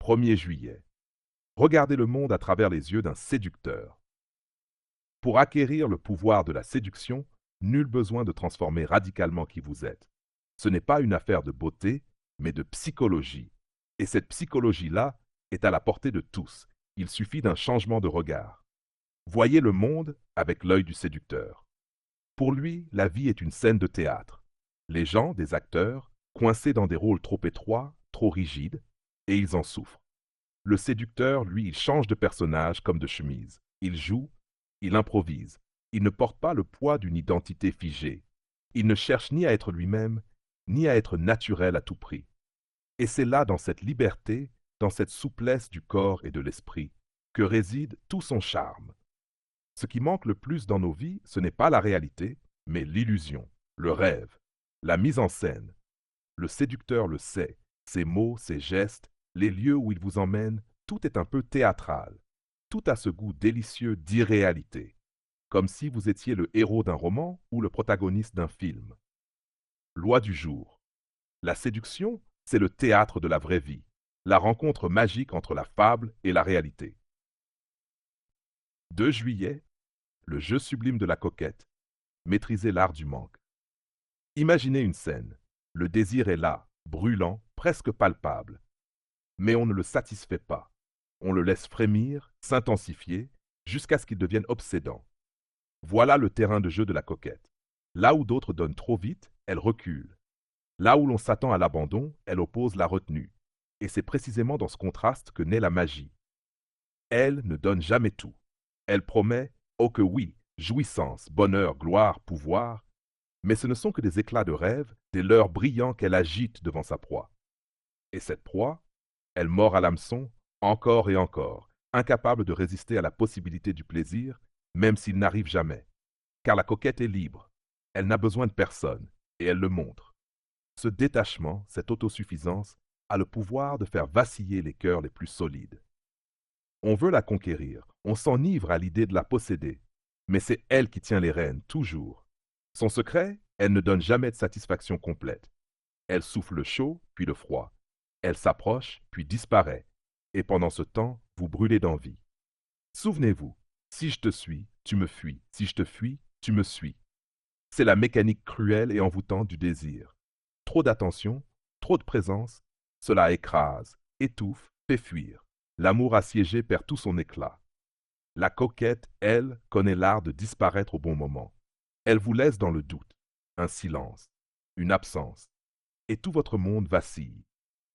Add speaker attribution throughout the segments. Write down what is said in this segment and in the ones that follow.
Speaker 1: 1er juillet. Regardez le monde à travers les yeux d'un séducteur. Pour acquérir le pouvoir de la séduction, nul besoin de transformer radicalement qui vous êtes. Ce n'est pas une affaire de beauté, mais de psychologie. Et cette psychologie-là est à la portée de tous. Il suffit d'un changement de regard. Voyez le monde avec l'œil du séducteur. Pour lui, la vie est une scène de théâtre. Les gens, des acteurs, coincés dans des rôles trop étroits, trop rigides, et ils en souffrent. Le séducteur, lui, il change de personnage comme de chemise. Il joue, il improvise. Il ne porte pas le poids d'une identité figée. Il ne cherche ni à être lui-même, ni à être naturel à tout prix. Et c'est là, dans cette liberté, dans cette souplesse du corps et de l'esprit, que réside tout son charme. Ce qui manque le plus dans nos vies, ce n'est pas la réalité, mais l'illusion, le rêve, la mise en scène. Le séducteur le sait, ses mots, ses gestes, les lieux où il vous emmène, tout est un peu théâtral. Tout a ce goût délicieux d'irréalité, comme si vous étiez le héros d'un roman ou le protagoniste d'un film. Loi du jour. La séduction, c'est le théâtre de la vraie vie, la rencontre magique entre la fable et la réalité. 2 juillet, le jeu sublime de la coquette, maîtriser l'art du manque. Imaginez une scène. Le désir est là, brûlant, presque palpable. Mais on ne le satisfait pas. On le laisse frémir, s'intensifier, jusqu'à ce qu'il devienne obsédant. Voilà le terrain de jeu de la coquette. Là où d'autres donnent trop vite, elle recule. Là où l'on s'attend à l'abandon, elle oppose la retenue. Et c'est précisément dans ce contraste que naît la magie. Elle ne donne jamais tout. Elle promet, oh que oui, jouissance, bonheur, gloire, pouvoir, mais ce ne sont que des éclats de rêve, des leurres brillants qu'elle agite devant sa proie. Et cette proie, elle mord à l'hameçon, encore et encore, incapable de résister à la possibilité du plaisir, même s'il n'arrive jamais. Car la coquette est libre, elle n'a besoin de personne, et elle le montre. Ce détachement, cette autosuffisance, a le pouvoir de faire vaciller les cœurs les plus solides. On veut la conquérir, on s'enivre à l'idée de la posséder, mais c'est elle qui tient les rênes, toujours. Son secret, elle ne donne jamais de satisfaction complète. Elle souffle le chaud, puis le froid. Elle s'approche, puis disparaît. Et pendant ce temps, vous brûlez d'envie. Souvenez-vous, si je te suis, tu me fuis. Si je te fuis, tu me suis. C'est la mécanique cruelle et envoûtante du désir. Trop d'attention, trop de présence, cela écrase, étouffe, fait fuir. L'amour assiégé perd tout son éclat. La coquette, elle, connaît l'art de disparaître au bon moment. Elle vous laisse dans le doute, un silence, une absence, et tout votre monde vacille.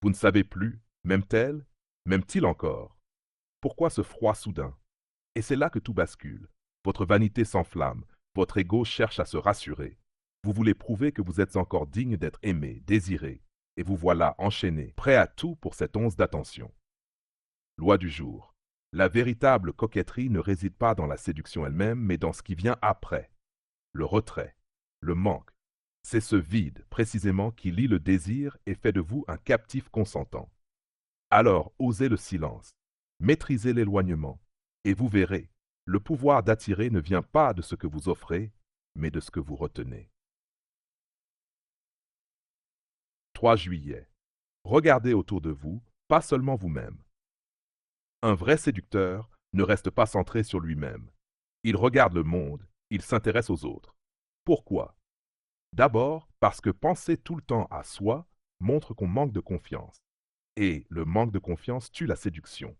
Speaker 1: Vous ne savez plus, m'aime-t-elle, m'aime-t-il encore? Pourquoi ce froid soudain? Et c'est là que tout bascule. Votre vanité s'enflamme, votre ego cherche à se rassurer. Vous voulez prouver que vous êtes encore digne d'être aimé, désiré, et vous voilà enchaîné, prêt à tout pour cette once d'attention. Loi du jour. La véritable coquetterie ne réside pas dans la séduction elle-même, mais dans ce qui vient après. Le retrait, le manque. C'est ce vide, précisément, qui lie le désir et fait de vous un captif consentant. Alors, osez le silence, maîtrisez l'éloignement, et vous verrez, le pouvoir d'attirer ne vient pas de ce que vous offrez, mais de ce que vous retenez. 3 juillet. Regardez autour de vous, pas seulement vous-même. Un vrai séducteur ne reste pas centré sur lui-même. Il regarde le monde, il s'intéresse aux autres. Pourquoi? D'abord, parce que penser tout le temps à soi montre qu'on manque de confiance. Et le manque de confiance tue la séduction.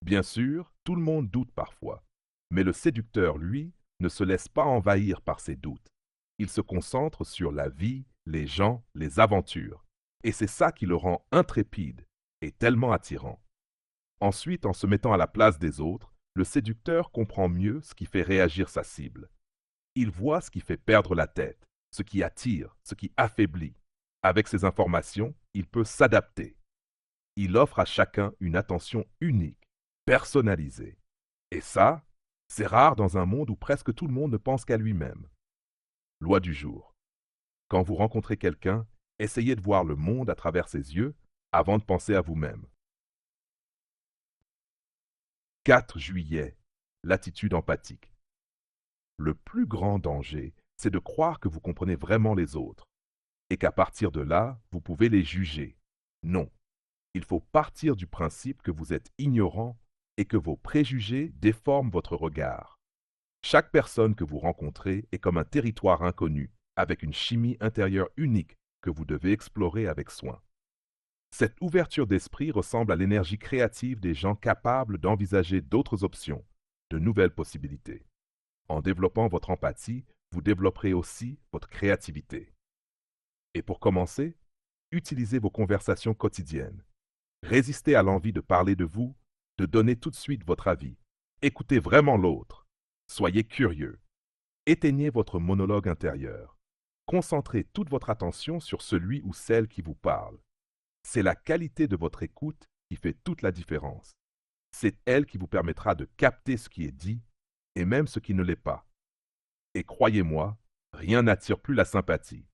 Speaker 1: Bien sûr, tout le monde doute parfois. Mais le séducteur, lui, ne se laisse pas envahir par ses doutes. Il se concentre sur la vie, les gens, les aventures. Et c'est ça qui le rend intrépide et tellement attirant. Ensuite, en se mettant à la place des autres, le séducteur comprend mieux ce qui fait réagir sa cible. Il voit ce qui fait perdre la tête, ce qui attire, ce qui affaiblit. Avec ces informations, il peut s'adapter. Il offre à chacun une attention unique, personnalisée. Et ça, c'est rare dans un monde où presque tout le monde ne pense qu'à lui-même. Loi du jour. Quand vous rencontrez quelqu'un, essayez de voir le monde à travers ses yeux avant de penser à vous-même. 4 juillet. L'attitude empathique. Le plus grand danger, c'est de croire que vous comprenez vraiment les autres et qu'à partir de là, vous pouvez les juger. Non. Il faut partir du principe que vous êtes ignorant et que vos préjugés déforment votre regard. Chaque personne que vous rencontrez est comme un territoire inconnu, avec une chimie intérieure unique que vous devez explorer avec soin. Cette ouverture d'esprit ressemble à l'énergie créative des gens capables d'envisager d'autres options, de nouvelles possibilités. En développant votre empathie, vous développerez aussi votre créativité. Et pour commencer, utilisez vos conversations quotidiennes. Résistez à l'envie de parler de vous, de donner tout de suite votre avis. Écoutez vraiment l'autre. Soyez curieux. Éteignez votre monologue intérieur. Concentrez toute votre attention sur celui ou celle qui vous parle. C'est la qualité de votre écoute qui fait toute la différence. C'est elle qui vous permettra de capter ce qui est dit et même ce qui ne l'est pas. Et croyez-moi, rien n'attire plus la sympathie.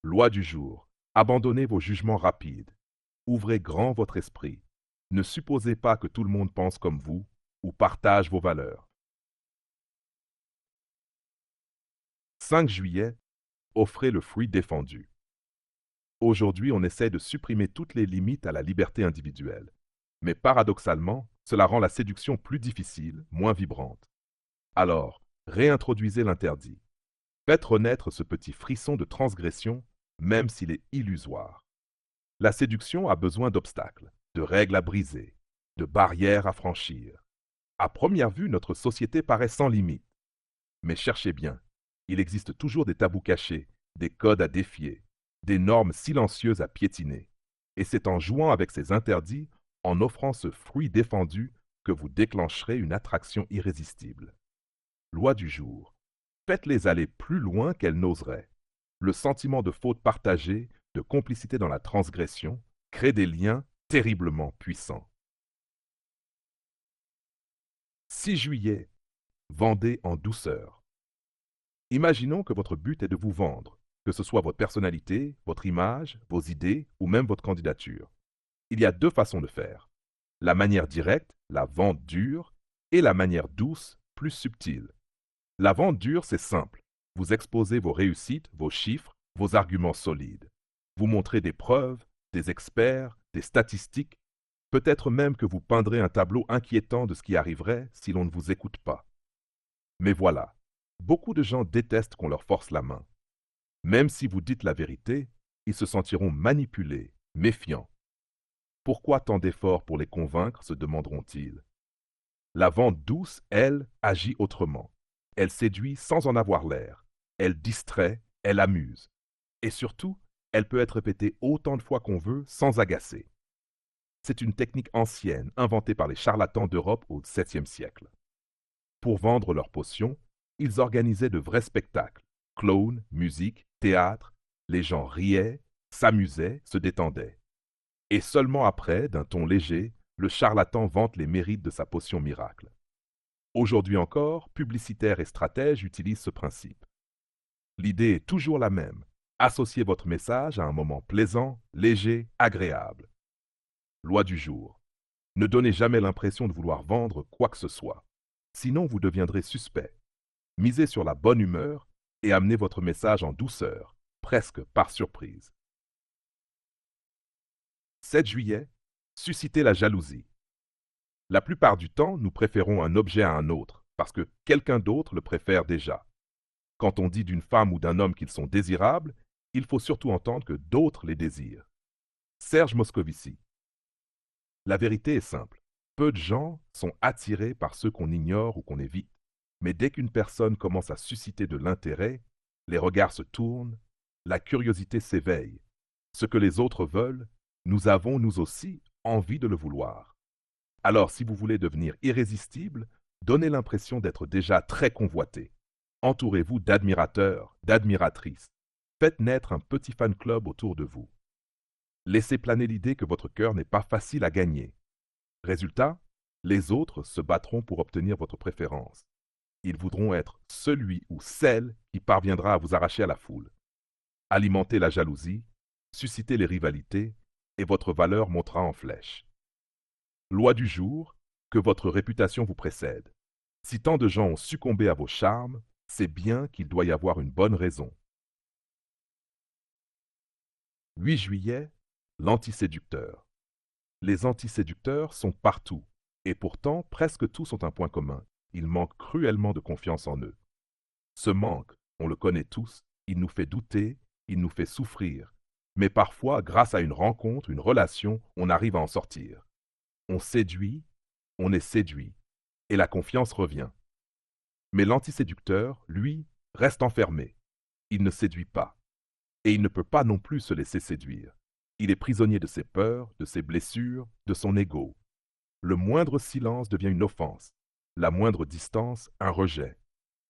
Speaker 1: Loi du jour. Abandonnez vos jugements rapides. Ouvrez grand votre esprit. Ne supposez pas que tout le monde pense comme vous ou partage vos valeurs. 5 juillet. Offrez le fruit défendu. Aujourd'hui, on essaie de supprimer toutes les limites à la liberté individuelle. Mais paradoxalement, cela rend la séduction plus difficile, moins vibrante. Alors, réintroduisez l'interdit. Faites renaître ce petit frisson de transgression, même s'il est illusoire. La séduction a besoin d'obstacles, de règles à briser, de barrières à franchir. À première vue, notre société paraît sans limite. Mais cherchez bien, il existe toujours des tabous cachés, des codes à défier, des normes silencieuses à piétiner. Et c'est en jouant avec ces interdits, en offrant ce fruit défendu, que vous déclencherez une attraction irrésistible. Loi du jour. Faites-les aller plus loin qu'elles n'oseraient. Le sentiment de faute partagée, de complicité dans la transgression, crée des liens terriblement puissants. 6 juillet. Vendez en douceur. Imaginons que votre but est de vous vendre, que ce soit votre personnalité, votre image, vos idées ou même votre candidature. Il y a 2 façons de faire. La manière directe, la vente dure, et la manière douce, plus subtile. La vente dure, c'est simple. Vous exposez vos réussites, vos chiffres, vos arguments solides. Vous montrez des preuves, des experts, des statistiques. Peut-être même que vous peindrez un tableau inquiétant de ce qui arriverait si l'on ne vous écoute pas. Mais voilà, beaucoup de gens détestent qu'on leur force la main. Même si vous dites la vérité, ils se sentiront manipulés, méfiants. Pourquoi tant d'efforts pour les convaincre, se demanderont-ils. La vente douce, elle, agit autrement. Elle séduit sans en avoir l'air. Elle distrait, elle amuse. Et surtout, elle peut être répétée autant de fois qu'on veut sans agacer. C'est une technique ancienne, inventée par les charlatans d'Europe au XVIIe siècle. Pour vendre leurs potions, ils organisaient de vrais spectacles. Clowns, musique, théâtre. Les gens riaient, s'amusaient, se détendaient. Et seulement après, d'un ton léger, le charlatan vante les mérites de sa potion miracle. Aujourd'hui encore, publicitaires et stratèges utilisent ce principe. L'idée est toujours la même. Associez votre message à un moment plaisant, léger, agréable. Loi du jour. Ne donnez jamais l'impression de vouloir vendre quoi que ce soit. Sinon, vous deviendrez suspect. Misez sur la bonne humeur et amenez votre message en douceur, presque par surprise. 7 juillet. Suscitez la jalousie. La plupart du temps, nous préférons un objet à un autre, parce que quelqu'un d'autre le préfère déjà. Quand on dit d'une femme ou d'un homme qu'ils sont désirables, il faut surtout entendre que d'autres les désirent. Serge Moscovici. La vérité est simple. Peu de gens sont attirés par ceux qu'on ignore ou qu'on évite. Mais dès qu'une personne commence à susciter de l'intérêt, les regards se tournent, la curiosité s'éveille. Ce que les autres veulent, nous avons, nous aussi, envie de le vouloir. Alors, si vous voulez devenir irrésistible, donnez l'impression d'être déjà très convoité. Entourez-vous d'admirateurs, d'admiratrices. Faites naître un petit fan club autour de vous. Laissez planer l'idée que votre cœur n'est pas facile à gagner. Résultat, les autres se battront pour obtenir votre préférence. Ils voudront être celui ou celle qui parviendra à vous arracher à la foule. Alimentez la jalousie, suscitez les rivalités, et votre valeur montera en flèche. Loi du jour, que votre réputation vous précède. Si tant de gens ont succombé à vos charmes, c'est bien qu'il doit y avoir une bonne raison. 8 juillet, l'antiséducteur. Les antiséducteurs sont partout, et pourtant presque tous ont un point commun. Ils manquent cruellement de confiance en eux. Ce manque, on le connaît tous, il nous fait douter, il nous fait souffrir. Mais parfois, grâce à une rencontre, une relation, on arrive à en sortir. On séduit, on est séduit, et la confiance revient. Mais l'antiséducteur, lui, reste enfermé. Il ne séduit pas. Et il ne peut pas non plus se laisser séduire. Il est prisonnier de ses peurs, de ses blessures, de son ego. Le moindre silence devient une offense, la moindre distance un rejet.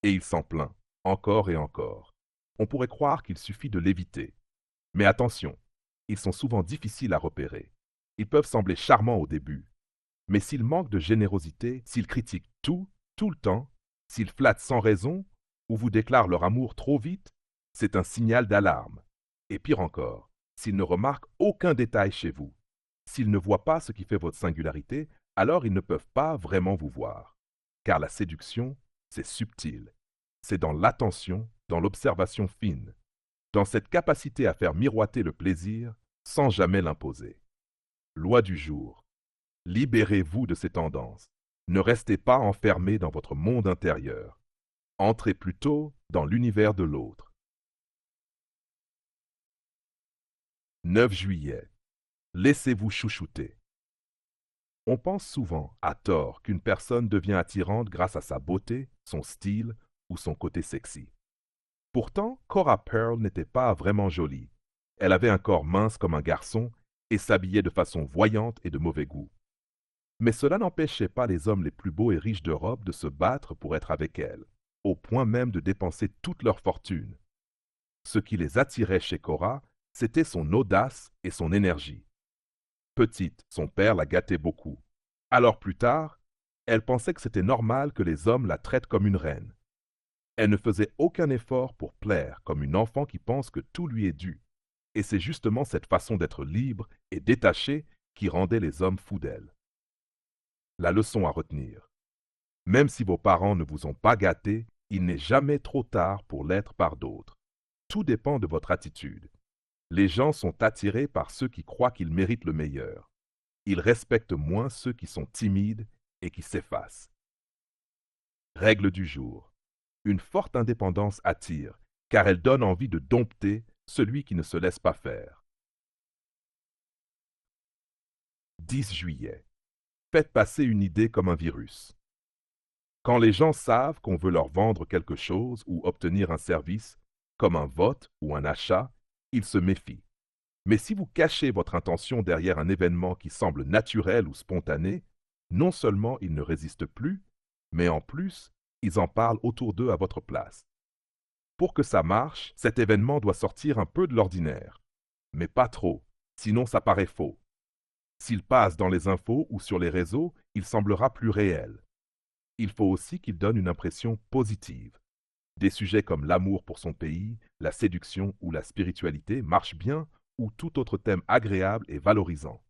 Speaker 1: Et il s'en plaint, encore et encore. On pourrait croire qu'il suffit de l'éviter. Mais attention, ils sont souvent difficiles à repérer. Ils peuvent sembler charmants au début. Mais s'ils manquent de générosité, s'ils critiquent tout, tout le temps, s'ils flattent sans raison, ou vous déclarent leur amour trop vite, c'est un signal d'alarme. Et pire encore, s'ils ne remarquent aucun détail chez vous, s'ils ne voient pas ce qui fait votre singularité, alors ils ne peuvent pas vraiment vous voir. Car la séduction, c'est subtil. C'est dans l'attention, dans l'observation fine, dans cette capacité à faire miroiter le plaisir sans jamais l'imposer. Loi du jour. Libérez-vous de ces tendances. Ne restez pas enfermé dans votre monde intérieur. Entrez plutôt dans l'univers de l'autre. 9 juillet. Laissez-vous chouchouter. On pense souvent, à tort, qu'une personne devient attirante grâce à sa beauté, son style ou son côté sexy. Pourtant, Cora Pearl n'était pas vraiment jolie. Elle avait un corps mince comme un garçon et s'habillait de façon voyante et de mauvais goût. Mais cela n'empêchait pas les hommes les plus beaux et riches d'Europe de se battre pour être avec elle, au point même de dépenser toute leur fortune. Ce qui les attirait chez Cora, c'était son audace et son énergie. Petite, son père la gâtait beaucoup. Alors plus tard, elle pensait que c'était normal que les hommes la traitent comme une reine. Elle ne faisait aucun effort pour plaire, comme une enfant qui pense que tout lui est dû. Et c'est justement cette façon d'être libre et détachée qui rendait les hommes fous d'elle. La leçon à retenir. Même si vos parents ne vous ont pas gâté, il n'est jamais trop tard pour l'être par d'autres. Tout dépend de votre attitude. Les gens sont attirés par ceux qui croient qu'ils méritent le meilleur. Ils respectent moins ceux qui sont timides et qui s'effacent. Règle du jour. Une forte indépendance attire, car elle donne envie de dompter celui qui ne se laisse pas faire. 10 juillet. Faites passer une idée comme un virus. Quand les gens savent qu'on veut leur vendre quelque chose ou obtenir un service, comme un vote ou un achat, ils se méfient. Mais si vous cachez votre intention derrière un événement qui semble naturel ou spontané, non seulement ils ne résistent plus, mais en plus, ils en parlent autour d'eux à votre place. Pour que ça marche, cet événement doit sortir un peu de l'ordinaire. Mais pas trop, sinon ça paraît faux. S'il passe dans les infos ou sur les réseaux, il semblera plus réel. Il faut aussi qu'il donne une impression positive. Des sujets comme l'amour pour son pays, la séduction ou la spiritualité marchent bien, ou tout autre thème agréable et valorisant.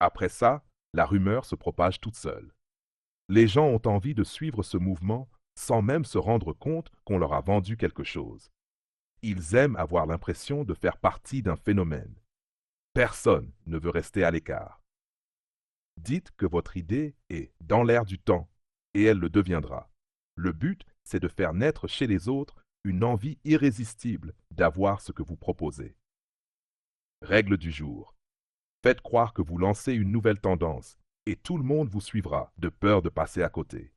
Speaker 1: Après ça, la rumeur se propage toute seule. Les gens ont envie de suivre ce mouvement sans même se rendre compte qu'on leur a vendu quelque chose. Ils aiment avoir l'impression de faire partie d'un phénomène. Personne ne veut rester à l'écart. Dites que votre idée est dans l'air du temps, et elle le deviendra. Le but, c'est de faire naître chez les autres une envie irrésistible d'avoir ce que vous proposez. Règle du jour. Faites croire que vous lancez une nouvelle tendance, et tout le monde vous suivra, de peur de passer à côté.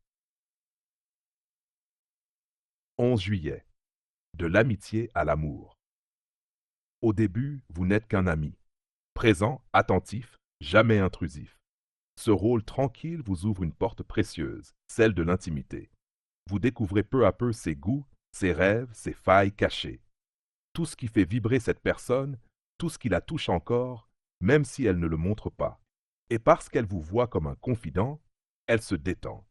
Speaker 1: 11 juillet. De l'amitié à l'amour. Au début, vous n'êtes qu'un ami. Présent, attentif, jamais intrusif. Ce rôle tranquille vous ouvre une porte précieuse, celle de l'intimité. Vous découvrez peu à peu ses goûts, ses rêves, ses failles cachées. Tout ce qui fait vibrer cette personne, tout ce qui la touche encore, même si elle ne le montre pas. Et parce qu'elle vous voit comme un confident, elle se détend.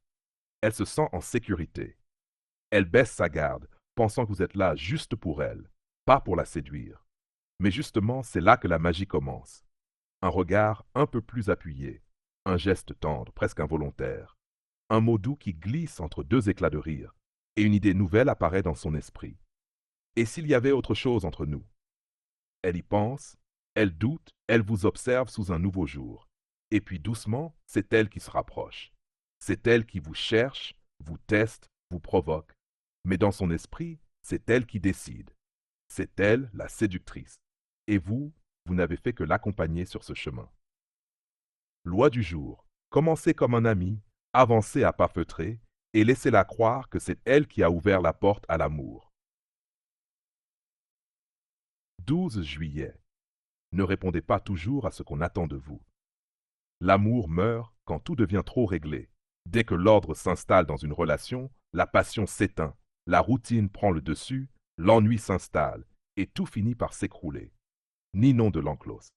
Speaker 1: Elle se sent en sécurité. Elle baisse sa garde, pensant que vous êtes là juste pour elle, pas pour la séduire. Mais justement, c'est là que la magie commence. Un regard un peu plus appuyé, un geste tendre, presque involontaire, un mot doux qui glisse entre deux éclats de rire, et une idée nouvelle apparaît dans son esprit. Et s'il y avait autre chose entre nous? Elle y pense, elle doute, elle vous observe sous un nouveau jour. Et puis doucement, c'est elle qui se rapproche. C'est elle qui vous cherche, vous teste, vous provoque. Mais dans son esprit, c'est elle qui décide. C'est elle la séductrice. Et vous, vous n'avez fait que l'accompagner sur ce chemin. Loi du jour. Commencez comme un ami, avancez à pas feutrés, et laissez-la croire que c'est elle qui a ouvert la porte à l'amour. 12 juillet. Ne répondez pas toujours à ce qu'on attend de vous. L'amour meurt quand tout devient trop réglé. Dès que l'ordre s'installe dans une relation, la passion s'éteint, la routine prend le dessus, l'ennui s'installe, et tout finit par s'écrouler. Ninon de Lenclos.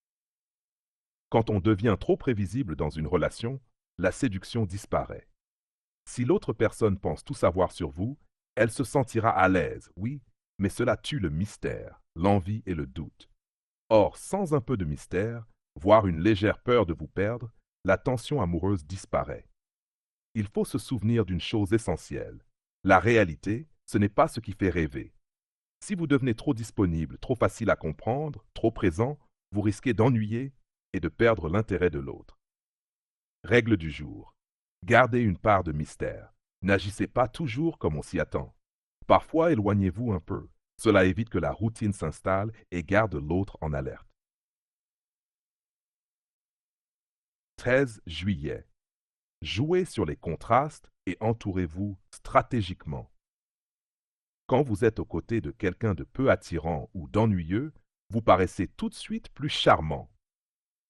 Speaker 1: Quand on devient trop prévisible dans une relation, la séduction disparaît. Si l'autre personne pense tout savoir sur vous, elle se sentira à l'aise, oui, mais cela tue le mystère, l'envie et le doute. Or, sans un peu de mystère, voire une légère peur de vous perdre, la tension amoureuse disparaît. Il faut se souvenir d'une chose essentielle. La réalité, ce n'est pas ce qui fait rêver. Si vous devenez trop disponible, trop facile à comprendre, trop présent, vous risquez d'ennuyer et de perdre l'intérêt de l'autre. Règle du jour. Gardez une part de mystère. N'agissez pas toujours comme on s'y attend. Parfois, éloignez-vous un peu. Cela évite que la routine s'installe et garde l'autre en alerte. 13 juillet. Jouez sur les contrastes et entourez-vous stratégiquement. Quand vous êtes aux côtés de quelqu'un de peu attirant ou d'ennuyeux, vous paraissez tout de suite plus charmant.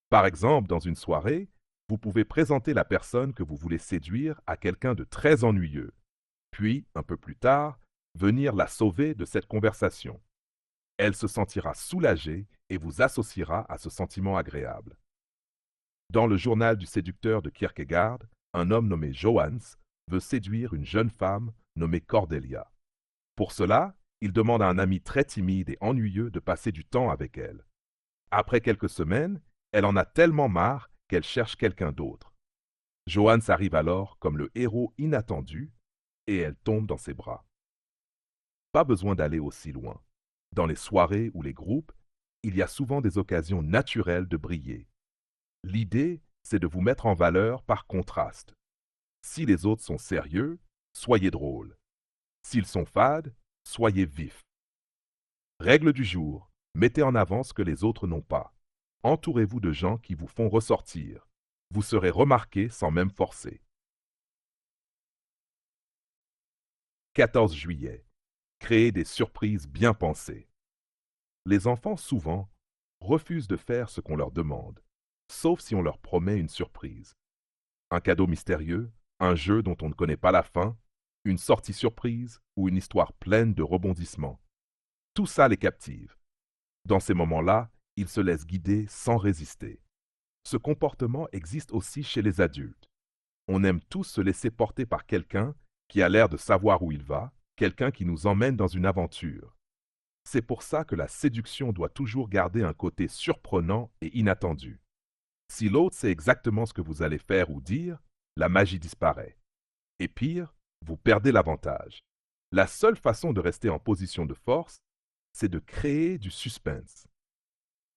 Speaker 1: Par exemple, dans une soirée, vous pouvez présenter la personne que vous voulez séduire à quelqu'un de très ennuyeux, puis, un peu plus tard, venir la sauver de cette conversation. Elle se sentira soulagée et vous associera à ce sentiment agréable. Dans le journal du séducteur de Kierkegaard, un homme nommé Johannes veut séduire une jeune femme nommée Cordelia. Pour cela, il demande à un ami très timide et ennuyeux de passer du temps avec elle. Après quelques semaines, elle en a tellement marre qu'elle cherche quelqu'un d'autre. Johannes arrive alors comme le héros inattendu et elle tombe dans ses bras. Pas besoin d'aller aussi loin. Dans les soirées ou les groupes, il y a souvent des occasions naturelles de briller. L'idée, c'est de vous mettre en valeur par contraste. Si les autres sont sérieux, soyez drôles. S'ils sont fades, soyez vifs. Règle du jour, mettez en avant ce que les autres n'ont pas. Entourez-vous de gens qui vous font ressortir. Vous serez remarqué sans même forcer. 14 juillet. Créez des surprises bien pensées. Les enfants, souvent, refusent de faire ce qu'on leur demande, sauf si on leur promet une surprise. Un cadeau mystérieux, un jeu dont on ne connaît pas la fin, une sortie surprise ou une histoire pleine de rebondissements. Tout ça les captive. Dans ces moments-là, ils se laissent guider sans résister. Ce comportement existe aussi chez les adultes. On aime tous se laisser porter par quelqu'un qui a l'air de savoir où il va, quelqu'un qui nous emmène dans une aventure. C'est pour ça que la séduction doit toujours garder un côté surprenant et inattendu. Si l'autre sait exactement ce que vous allez faire ou dire, la magie disparaît. Et pire, vous perdez l'avantage. La seule façon de rester en position de force, c'est de créer du suspense.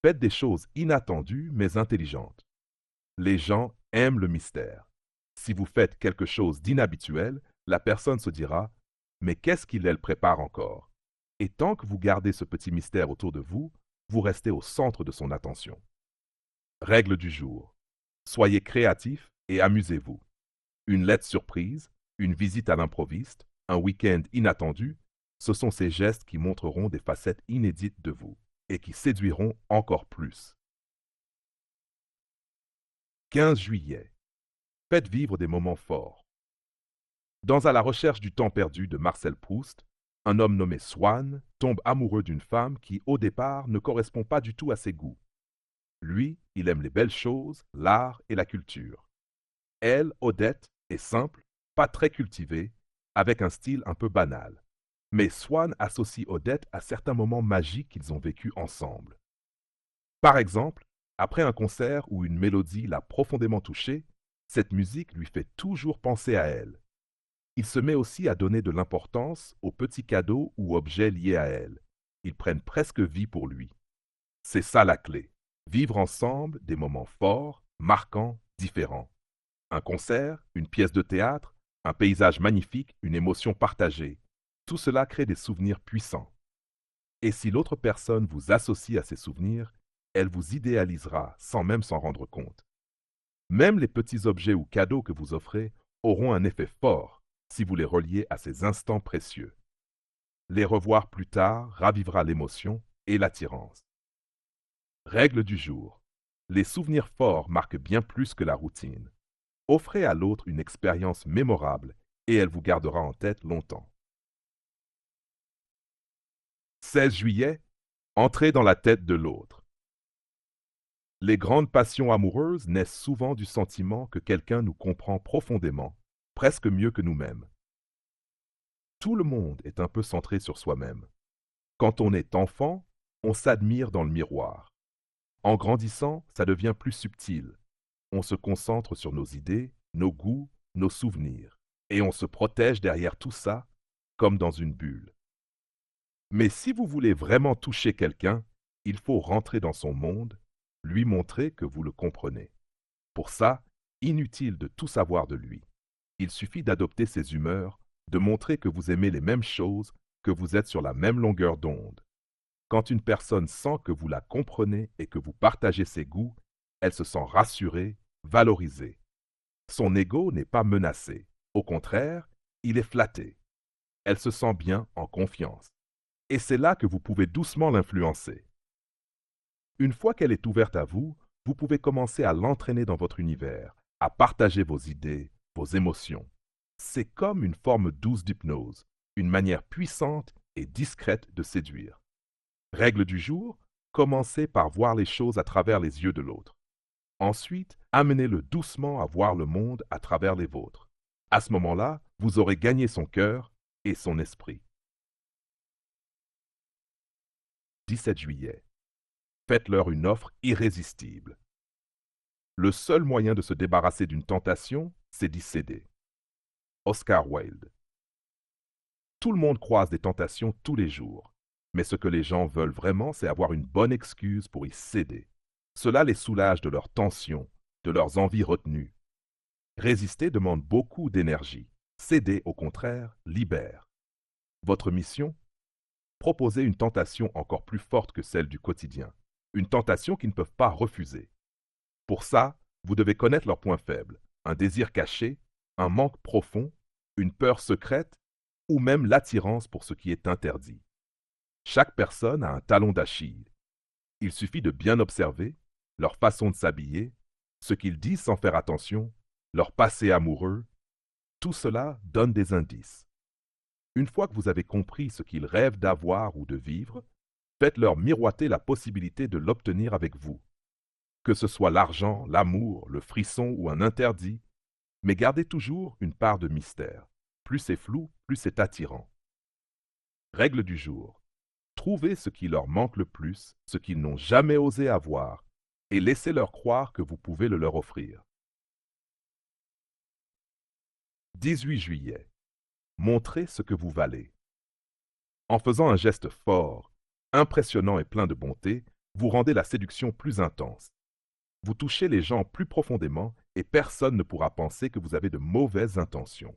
Speaker 1: Faites des choses inattendues mais intelligentes. Les gens aiment le mystère. Si vous faites quelque chose d'inhabituel, la personne se dira « Mais qu'est-ce qu'il elle prépare encore ?» Et tant que vous gardez ce petit mystère autour de vous, vous restez au centre de son attention. Règle du jour. Soyez créatif et amusez-vous. Une lettre surprise, une visite à l'improviste, un week-end inattendu, ce sont ces gestes qui montreront des facettes inédites de vous et qui séduiront encore plus. 15 juillet. Faites vivre des moments forts. Dans À la recherche du temps perdu de Marcel Proust, un homme nommé Swann tombe amoureux d'une femme qui, au départ, ne correspond pas du tout à ses goûts. Lui, il aime les belles choses, l'art et la culture. Elle, Odette, est simple, pas très cultivée, avec un style un peu banal. Mais Swann associe Odette à certains moments magiques qu'ils ont vécus ensemble. Par exemple, après un concert où une mélodie l'a profondément touché, cette musique lui fait toujours penser à elle. Il se met aussi à donner de l'importance aux petits cadeaux ou objets liés à elle. Ils prennent presque vie pour lui. C'est ça la clé. Vivre ensemble des moments forts, marquants, différents. Un concert, une pièce de théâtre, un paysage magnifique, une émotion partagée. Tout cela crée des souvenirs puissants. Et si l'autre personne vous associe à ces souvenirs, elle vous idéalisera sans même s'en rendre compte. Même les petits objets ou cadeaux que vous offrez auront un effet fort si vous les reliez à ces instants précieux. Les revoir plus tard ravivera l'émotion et l'attirance. Règle du jour. Les souvenirs forts marquent bien plus que la routine. Offrez à l'autre une expérience mémorable et elle vous gardera en tête longtemps. 16 juillet, entrez dans la tête de l'autre. Les grandes passions amoureuses naissent souvent du sentiment que quelqu'un nous comprend profondément, presque mieux que nous-mêmes. Tout le monde est un peu centré sur soi-même. Quand on est enfant, on s'admire dans le miroir. En grandissant, ça devient plus subtil. On se concentre sur nos idées, nos goûts, nos souvenirs. Et on se protège derrière tout ça, comme dans une bulle. Mais si vous voulez vraiment toucher quelqu'un, il faut rentrer dans son monde, lui montrer que vous le comprenez. Pour ça, inutile de tout savoir de lui. Il suffit d'adopter ses humeurs, de montrer que vous aimez les mêmes choses, que vous êtes sur la même longueur d'onde. Quand une personne sent que vous la comprenez et que vous partagez ses goûts, elle se sent rassurée, valorisée. Son ego n'est pas menacé. Au contraire, il est flatté. Elle se sent bien, en confiance. Et c'est là que vous pouvez doucement l'influencer. Une fois qu'elle est ouverte à vous, vous pouvez commencer à l'entraîner dans votre univers, à partager vos idées, vos émotions. C'est comme une forme douce d'hypnose, une manière puissante et discrète de séduire. Règle du jour, commencez par voir les choses à travers les yeux de l'autre. Ensuite, amenez-le doucement à voir le monde à travers les vôtres. À ce moment-là, vous aurez gagné son cœur et son esprit. 17 juillet. Faites-leur une offre irrésistible. Le seul moyen de se débarrasser d'une tentation, c'est d'y céder. Oscar Wilde. Tout le monde croise des tentations tous les jours, mais ce que les gens veulent vraiment, c'est avoir une bonne excuse pour y céder. Cela les soulage de leurs tensions, de leurs envies retenues. Résister demande beaucoup d'énergie. Céder, au contraire, libère. Votre mission? Proposer une tentation encore plus forte que celle du quotidien. Une tentation qu'ils ne peuvent pas refuser. Pour ça, vous devez connaître leurs points faibles, un désir caché, un manque profond, une peur secrète ou même l'attirance pour ce qui est interdit. Chaque personne a un talon d'Achille. Il suffit de bien observer leur façon de s'habiller, ce qu'ils disent sans faire attention, leur passé amoureux. Tout cela donne des indices. Une fois que vous avez compris ce qu'ils rêvent d'avoir ou de vivre, faites-leur miroiter la possibilité de l'obtenir avec vous. Que ce soit l'argent, l'amour, le frisson ou un interdit, mais gardez toujours une part de mystère. Plus c'est flou, plus c'est attirant. Règle du jour. Trouvez ce qui leur manque le plus, ce qu'ils n'ont jamais osé avoir, et laissez-leur croire que vous pouvez le leur offrir. 18 juillet. Montrez ce que vous valez. En faisant un geste fort, impressionnant et plein de bonté, vous rendez la séduction plus intense. Vous touchez les gens plus profondément et personne ne pourra penser que vous avez de mauvaises intentions.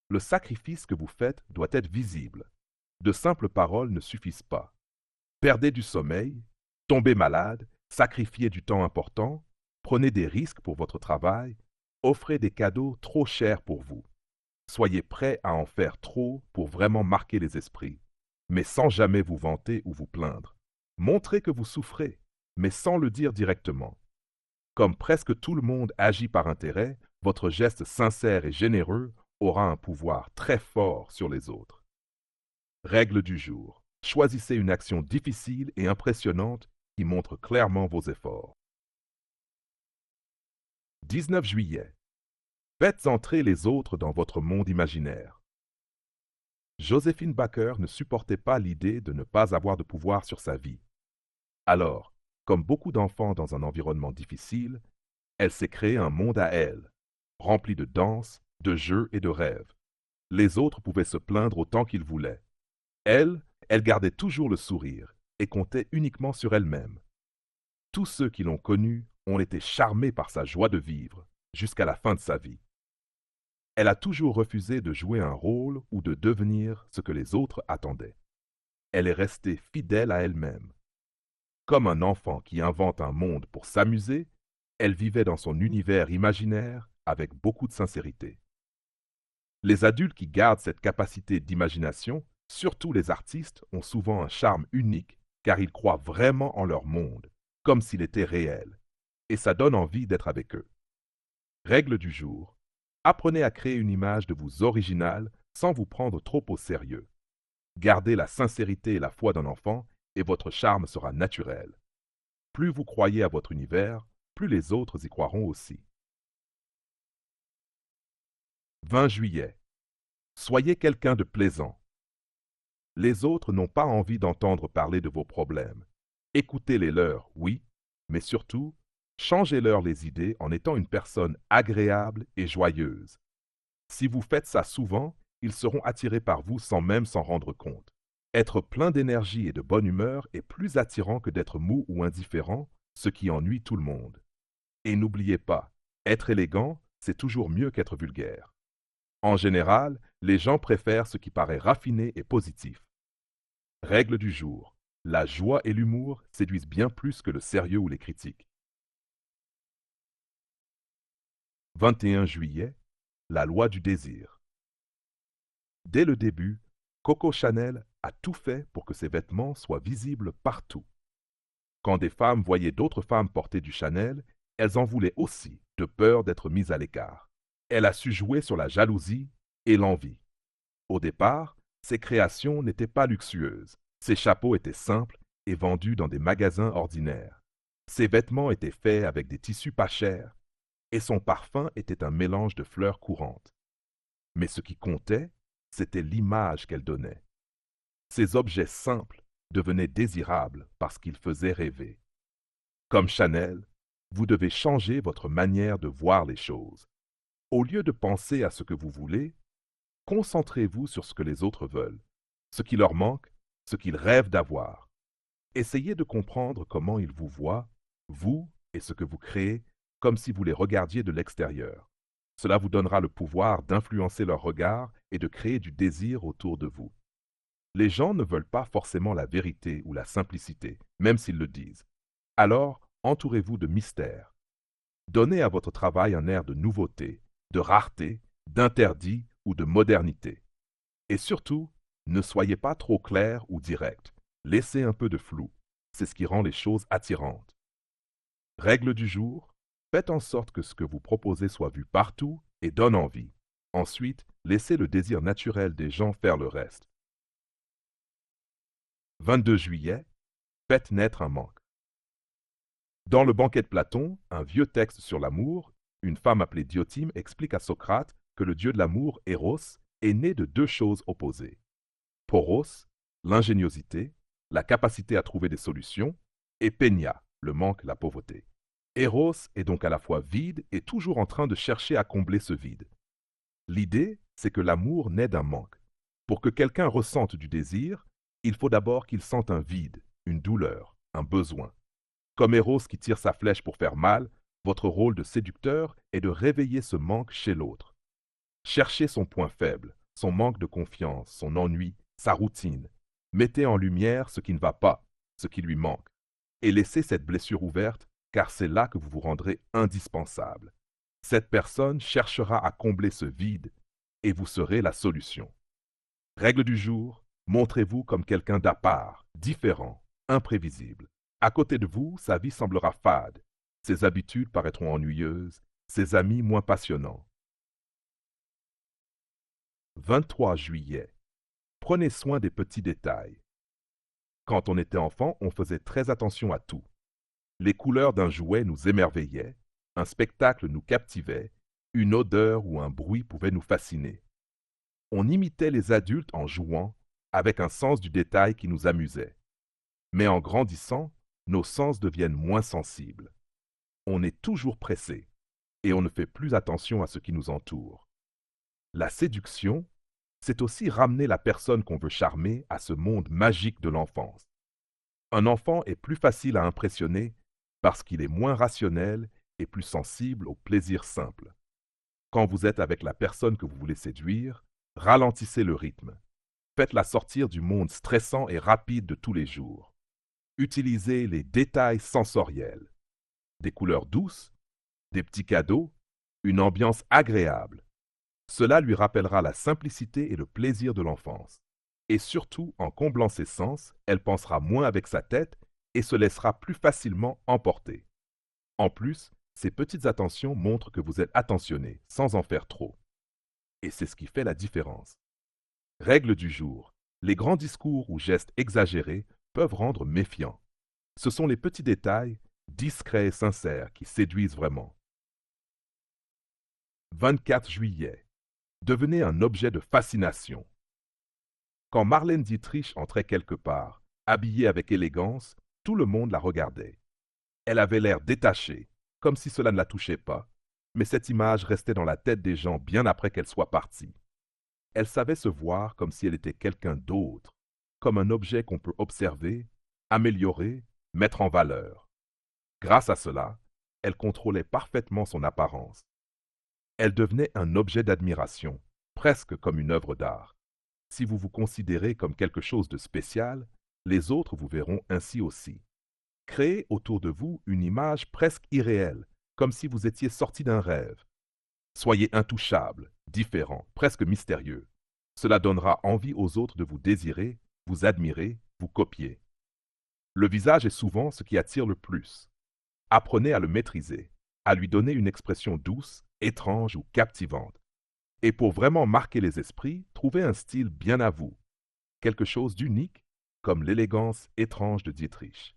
Speaker 1: Le sacrifice que vous faites doit être visible. De simples paroles ne suffisent pas. Perdez du sommeil, tombez malade, sacrifiez du temps important, prenez des risques pour votre travail, offrez des cadeaux trop chers pour vous. Soyez prêt à en faire trop pour vraiment marquer les esprits, mais sans jamais vous vanter ou vous plaindre. Montrez que vous souffrez, mais sans le dire directement. Comme presque tout le monde agit par intérêt, votre geste sincère et généreux aura un pouvoir très fort sur les autres. Règle du jour. Choisissez une action difficile et impressionnante qui montre clairement vos efforts. 19 juillet. Faites entrer les autres dans votre monde imaginaire. Joséphine Baker ne supportait pas l'idée de ne pas avoir de pouvoir sur sa vie. Alors, comme beaucoup d'enfants dans un environnement difficile, elle s'est créé un monde à elle, rempli de danse, de jeux et de rêves. Les autres pouvaient se plaindre autant qu'ils voulaient. Elle gardait toujours le sourire et comptait uniquement sur elle-même. Tous ceux qui l'ont connue On était charmé par sa joie de vivre, jusqu'à la fin de sa vie. Elle a toujours refusé de jouer un rôle ou de devenir ce que les autres attendaient. Elle est restée fidèle à elle-même. Comme un enfant qui invente un monde pour s'amuser, elle vivait dans son univers imaginaire avec beaucoup de sincérité. Les adultes qui gardent cette capacité d'imagination, surtout les artistes, ont souvent un charme unique car ils croient vraiment en leur monde, comme s'il était réel, et ça donne envie d'être avec eux. Règle du jour. Apprenez à créer une image de vous originale sans vous prendre trop au sérieux. Gardez la sincérité et la foi d'un enfant et votre charme sera naturel. Plus vous croyez à votre univers, plus les autres y croiront aussi. 20 juillet. Soyez quelqu'un de plaisant. Les autres n'ont pas envie d'entendre parler de vos problèmes. Écoutez les leurs, oui, mais surtout, changez-leur les idées en étant une personne agréable et joyeuse. Si vous faites ça souvent, ils seront attirés par vous sans même s'en rendre compte. Être plein d'énergie et de bonne humeur est plus attirant que d'être mou ou indifférent, ce qui ennuie tout le monde. Et n'oubliez pas, être élégant, c'est toujours mieux qu'être vulgaire. En général, les gens préfèrent ce qui paraît raffiné et positif. Règle du jour. La joie et l'humour séduisent bien plus que le sérieux ou les critiques. 21 juillet. La loi du désir. Dès le début, Coco Chanel a tout fait pour que ses vêtements soient visibles partout. Quand des femmes voyaient d'autres femmes porter du Chanel, elles en voulaient aussi, de peur d'être mises à l'écart. Elle a su jouer sur la jalousie et l'envie. Au départ, ses créations n'étaient pas luxueuses. Ses chapeaux étaient simples et vendus dans des magasins ordinaires. Ses vêtements étaient faits avec des tissus pas chers et son parfum était un mélange de fleurs courantes. Mais ce qui comptait, c'était l'image qu'elle donnait. Ces objets simples devenaient désirables parce qu'ils faisaient rêver. Comme Chanel, vous devez changer votre manière de voir les choses. Au lieu de penser à ce que vous voulez, concentrez-vous sur ce que les autres veulent, ce qui leur manque, ce qu'ils rêvent d'avoir. Essayez de comprendre comment ils vous voient, vous et ce que vous créez, comme si vous les regardiez de l'extérieur. Cela vous donnera le pouvoir d'influencer leur regard et de créer du désir autour de vous. Les gens ne veulent pas forcément la vérité ou la simplicité, même s'ils le disent. Alors, entourez-vous de mystère. Donnez à votre travail un air de nouveauté, de rareté, d'interdit ou de modernité. Et surtout, ne soyez pas trop clair ou direct. Laissez un peu de flou. C'est ce qui rend les choses attirantes. Règle du jour, faites en sorte que ce que vous proposez soit vu partout et donne envie. Ensuite, laissez le désir naturel des gens faire le reste. 22 juillet, faites naître un manque. Dans le banquet de Platon, un vieux texte sur l'amour, une femme appelée Diotime explique à Socrate que le dieu de l'amour, Eros, est né de deux choses opposées. Poros, l'ingéniosité, la capacité à trouver des solutions, et Peña, le manque, la pauvreté. Eros est donc à la fois vide et toujours en train de chercher à combler ce vide. L'idée, c'est que l'amour naît d'un manque. Pour que quelqu'un ressente du désir, il faut d'abord qu'il sente un vide, une douleur, un besoin. Comme Eros qui tire sa flèche pour faire mal, votre rôle de séducteur est de réveiller ce manque chez l'autre. Cherchez son point faible, son manque de confiance, son ennui, sa routine. Mettez en lumière ce qui ne va pas, ce qui lui manque, et laissez cette blessure ouverte, car c'est là que vous vous rendrez indispensable. Cette personne cherchera à combler ce vide, et vous serez la solution. Règle du jour, montrez-vous comme quelqu'un d'à part, différent, imprévisible. À côté de vous, sa vie semblera fade, ses habitudes paraîtront ennuyeuses, ses amis moins passionnants. 23 juillet. Prenez soin des petits détails. Quand on était enfant, on faisait très attention à tout. Les couleurs d'un jouet nous émerveillaient, un spectacle nous captivait, une odeur ou un bruit pouvait nous fasciner. On imitait les adultes en jouant, avec un sens du détail qui nous amusait. Mais en grandissant, nos sens deviennent moins sensibles. On est toujours pressé, et on ne fait plus attention à ce qui nous entoure. La séduction, c'est aussi ramener la personne qu'on veut charmer à ce monde magique de l'enfance. Un enfant est plus facile à impressionner parce qu'il est moins rationnel et plus sensible au plaisir simple. Quand vous êtes avec la personne que vous voulez séduire, ralentissez le rythme. Faites-la sortir du monde stressant et rapide de tous les jours. Utilisez les détails sensoriels. Des couleurs douces, des petits cadeaux, une ambiance agréable. Cela lui rappellera la simplicité et le plaisir de l'enfance. Et surtout, en comblant ses sens, elle pensera moins avec sa tête et se laissera plus facilement emporter. En plus, ces petites attentions montrent que vous êtes attentionné, sans en faire trop. Et c'est ce qui fait la différence. Règle du jour. Les grands discours ou gestes exagérés peuvent rendre méfiants. Ce sont les petits détails, discrets et sincères, qui séduisent vraiment. 24 juillet. Devenez un objet de fascination. Quand Marlène Dietrich entrait quelque part, habillée avec élégance, tout le monde la regardait. Elle avait l'air détachée, comme si cela ne la touchait pas, mais cette image restait dans la tête des gens bien après qu'elle soit partie. Elle savait se voir comme si elle était quelqu'un d'autre, comme un objet qu'on peut observer, améliorer, mettre en valeur. Grâce à cela, elle contrôlait parfaitement son apparence. Elle devenait un objet d'admiration, presque comme une œuvre d'art. Si vous vous considérez comme quelque chose de spécial, les autres vous verront ainsi aussi. Créez autour de vous une image presque irréelle, comme si vous étiez sorti d'un rêve. Soyez intouchable, différent, presque mystérieux. Cela donnera envie aux autres de vous désirer, vous admirer, vous copier. Le visage est souvent ce qui attire le plus. Apprenez à le maîtriser, à lui donner une expression douce, étrange ou captivante. Et pour vraiment marquer les esprits, trouvez un style bien à vous, quelque chose d'unique, comme l'élégance étrange de Dietrich.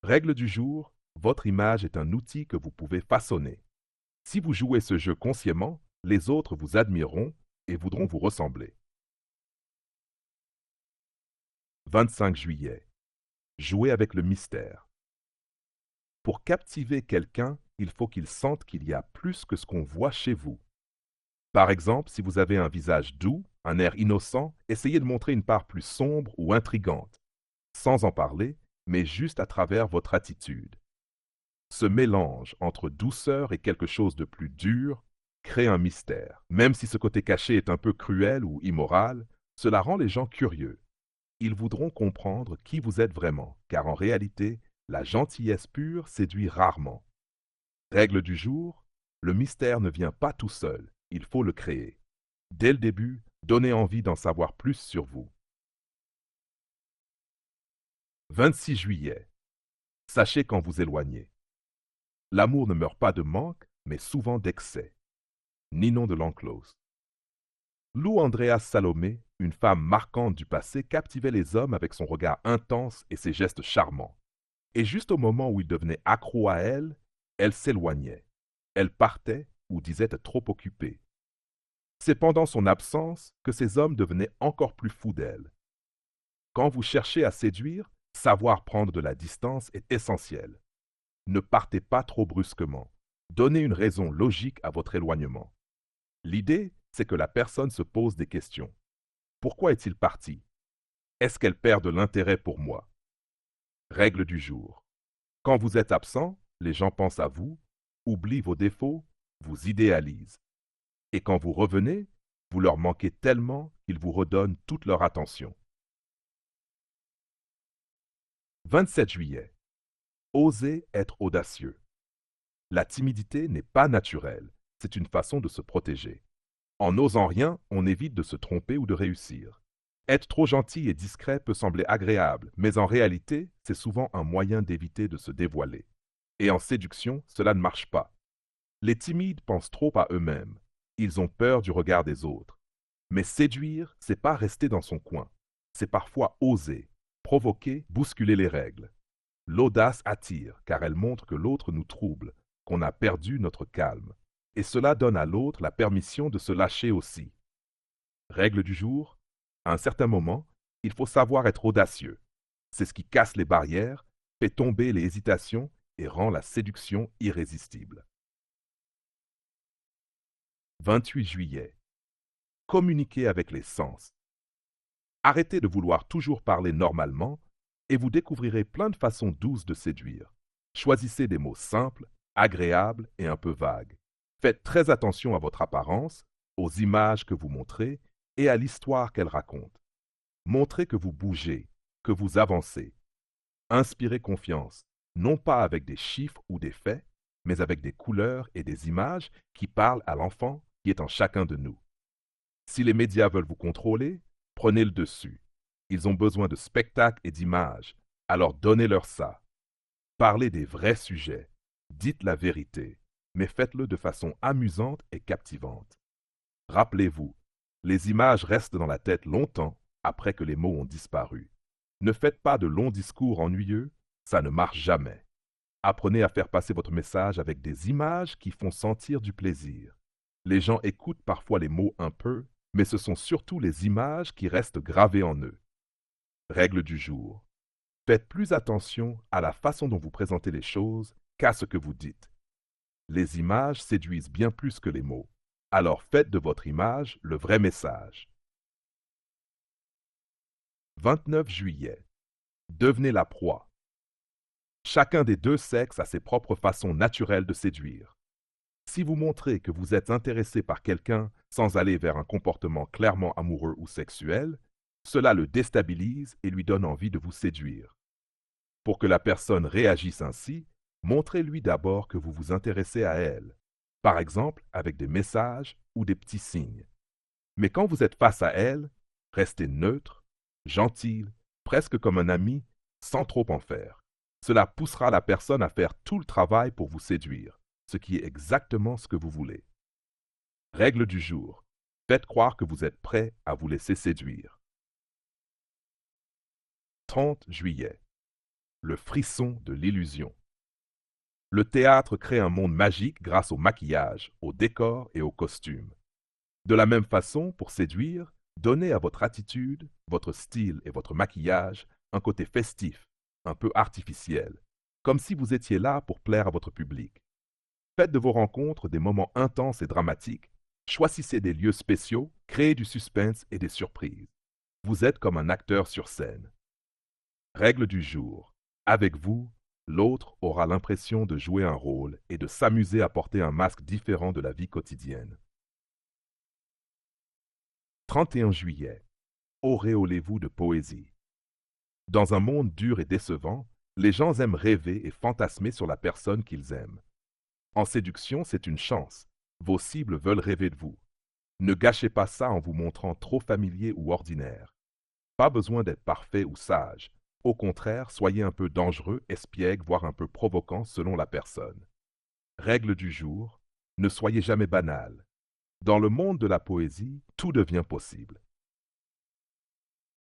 Speaker 1: Règle du jour, votre image est un outil que vous pouvez façonner. Si vous jouez ce jeu consciemment, les autres vous admireront et voudront vous ressembler. 25 juillet. Jouez avec le mystère. Pour captiver quelqu'un, il faut qu'il sente qu'il y a plus que ce qu'on voit chez vous. Par exemple, si vous avez un visage doux, un air innocent, essayez de montrer une part plus sombre ou intrigante, sans en parler, mais juste à travers votre attitude. Ce mélange entre douceur et quelque chose de plus dur crée un mystère. Même si ce côté caché est un peu cruel ou immoral, cela rend les gens curieux. Ils voudront comprendre qui vous êtes vraiment, car en réalité, la gentillesse pure séduit rarement. Règle du jour, le mystère ne vient pas tout seul, il faut le créer. Dès le début, donnez envie d'en savoir plus sur vous. 26 juillet. Sachez quand vous éloignez. L'amour ne meurt pas de manque, mais souvent d'excès. Ninon de L'Enclos. Lou Andrea Salomé, une femme marquante du passé, captivait les hommes avec son regard intense et ses gestes charmants. Et juste au moment où ils devenaient accros à elle, elle s'éloignait. Elle partait ou disait être trop occupée. C'est pendant son absence que ces hommes devenaient encore plus fous d'elle. Quand vous cherchez à séduire, savoir prendre de la distance est essentiel. Ne partez pas trop brusquement. Donnez une raison logique à votre éloignement. L'idée, c'est que la personne se pose des questions. Pourquoi est-il parti? Est-ce qu'elle perd de l'intérêt pour moi? Règle du jour. Quand vous êtes absent, les gens pensent à vous, oublient vos défauts, vous idéalisent. Et quand vous revenez, vous leur manquez tellement qu'ils vous redonnent toute leur attention. 27 juillet. Osez être audacieux. La timidité n'est pas naturelle, c'est une façon de se protéger. En n'osant rien, on évite de se tromper ou de réussir. Être trop gentil et discret peut sembler agréable, mais en réalité, c'est souvent un moyen d'éviter de se dévoiler. Et en séduction, cela ne marche pas. Les timides pensent trop à eux-mêmes. Ils ont peur du regard des autres. Mais séduire, c'est pas rester dans son coin. C'est parfois oser, provoquer, bousculer les règles. L'audace attire, car elle montre que l'autre nous trouble, qu'on a perdu notre calme. Et cela donne à l'autre la permission de se lâcher aussi. Règle du jour, à un certain moment, il faut savoir être audacieux. C'est ce qui casse les barrières, fait tomber les hésitations et rend la séduction irrésistible. 28 juillet. Communiquez avec les sens. Arrêtez de vouloir toujours parler normalement et vous découvrirez plein de façons douces de séduire. Choisissez des mots simples, agréables et un peu vagues. Faites très attention à votre apparence, aux images que vous montrez et à l'histoire qu'elles racontent. Montrez que vous bougez, que vous avancez. Inspirez confiance, non pas avec des chiffres ou des faits, mais avec des couleurs et des images qui parlent à l'enfant qui est en chacun de nous. Si les médias veulent vous contrôler, prenez le dessus. Ils ont besoin de spectacles et d'images, alors donnez-leur ça. Parlez des vrais sujets, dites la vérité, mais faites-le de façon amusante et captivante. Rappelez-vous, les images restent dans la tête longtemps après que les mots ont disparu. Ne faites pas de longs discours ennuyeux, ça ne marche jamais. Apprenez à faire passer votre message avec des images qui font sentir du plaisir. Les gens écoutent parfois les mots un peu, mais ce sont surtout les images qui restent gravées en eux. Règle du jour. Faites plus attention à la façon dont vous présentez les choses qu'à ce que vous dites. Les images séduisent bien plus que les mots. Alors faites de votre image le vrai message. 29 juillet. Devenez la proie. Chacun des deux sexes a ses propres façons naturelles de séduire. Si vous montrez que vous êtes intéressé par quelqu'un sans aller vers un comportement clairement amoureux ou sexuel, cela le déstabilise et lui donne envie de vous séduire. Pour que la personne réagisse ainsi, montrez-lui d'abord que vous vous intéressez à elle, par exemple avec des messages ou des petits signes. Mais quand vous êtes face à elle, restez neutre, gentil, presque comme un ami, sans trop en faire. Cela poussera la personne à faire tout le travail pour vous séduire, ce qui est exactement ce que vous voulez. Règle du jour. Faites croire que vous êtes prêt à vous laisser séduire. 30 juillet. Le frisson de l'illusion. Le théâtre crée un monde magique grâce au maquillage, au décor et aux costumes. De la même façon, pour séduire, donnez à votre attitude, votre style et votre maquillage un côté festif, un peu artificiel, comme si vous étiez là pour plaire à votre public. Faites de vos rencontres des moments intenses et dramatiques. Choisissez des lieux spéciaux, créez du suspense et des surprises. Vous êtes comme un acteur sur scène. Règle du jour. Avec vous, l'autre aura l'impression de jouer un rôle et de s'amuser à porter un masque différent de la vie quotidienne. 31 juillet. Auréolez-vous de poésie. Dans un monde dur et décevant, les gens aiment rêver et fantasmer sur la personne qu'ils aiment. En séduction, c'est une chance. Vos cibles veulent rêver de vous. Ne gâchez pas ça en vous montrant trop familier ou ordinaire. Pas besoin d'être parfait ou sage. Au contraire, soyez un peu dangereux, espiègle, voire un peu provoquant selon la personne. Règle du jour, ne soyez jamais banal. Dans le monde de la poésie, tout devient possible.